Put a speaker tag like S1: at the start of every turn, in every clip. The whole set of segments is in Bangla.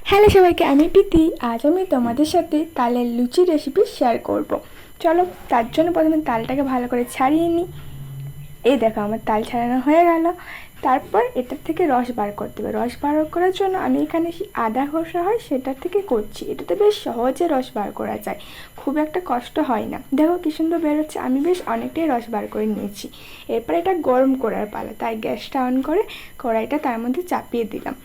S1: হ্যালো সবাইকে, আমি প্রীতি। আজ আমি তোমাদের সাথে তালের লুচি রেসিপি শেয়ার করব। চলো, তার জন্য প্রথমে তালটাকে ভালো করে ছাড়িয়ে নিই। এই দেখো, আমার তাল ছাড়ানো হয়ে গেল। তারপর এটার থেকে রস বার করতে হবে। রস বার করার জন্য আমি এখানে আদা ঘষা হয় সেটার থেকে করছি। এটাতে বেশ সহজে রস বার করা যায়, খুব একটা কষ্ট হয় না। দেখো কি সুন্দর বেরোচ্ছে। আমি বেশ অনেকটাই রস বার করে নিয়েছি। এরপর এটা গরম করার পালা, তাই গ্যাসটা অন করে কড়াইটা তার মধ্যে চাপিয়ে দিলাম।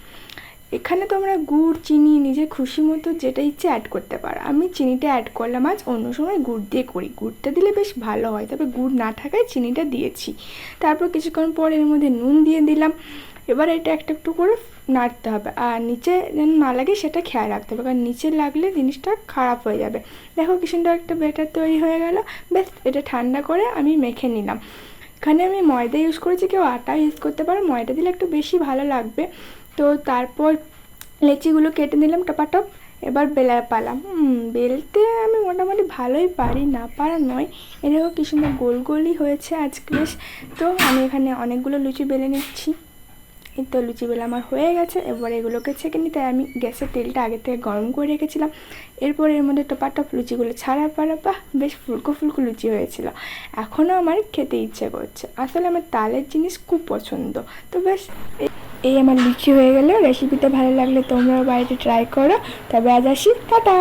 S1: এখানে তোমরা গুড়, চিনি নিজের খুশি মতো যেটা ইচ্ছে অ্যাড করতে পারো। আমি চিনিটা অ্যাড করলাম, আজ অন্য সময় গুড় দিয়ে করি। গুড়টা দিলে বেশ ভালো হয়, তবে গুড় না থাকায় চিনিটা দিয়েছি। তারপর কিছুক্ষণ পর এর মধ্যে নুন দিয়ে দিলাম। এবার এটা একটু একটু করে নাড়তে হবে, আর নিচে যেন না লাগে সেটা খেয়াল রাখতে হবে, কারণ নিচে লাগলে জিনিসটা খারাপ হয়ে যাবে। দেখো কি সুন্দর একটা ব্যাটার তৈরি হয়ে গেল। বেশ, এটা ঠান্ডা করে আমি মেখে নিলাম। এখানে আমি ময়দা ইউজ করেছি, কেউ আটা ইউজ করতে পারো, ময়দা দিলে একটু বেশি ভালো লাগবে। তো তারপর লেচিগুলো কেটে নিলাম টপাটপ। এবার বেলার পালা। বেলতে আমি মোটামুটি ভালোই পারি, না পারা নয়। এরকম কি সুন্দর গোল গোলই হয়েছে আজকে বেশ। তো আমি এখানে অনেকগুলো লুচি বেলে নিচ্ছি। এই তো লুচি বেলা আমার হয়ে গেছে। এবার এগুলোকে ছেঁকে নিই, তাই আমি গ্যাসের তেলটা আগে থেকে গরম করে রেখেছিলাম। এরপর এর মধ্যে টপাটপ লুচিগুলো ছাড়ার পর বাহ, বেশ ফুলকো ফুলকো লুচি হয়েছিল। এখনও আমার খেতে ইচ্ছে করছে। আসলে আমার তালের জিনিস খুব পছন্দ। তো বেশ, এই আমার লুচি হয়ে গেল। রেসিপিটা ভালো লাগলে তোমরাও বাড়িতে ট্রাই করো। তবে আজ আসি, টাটা।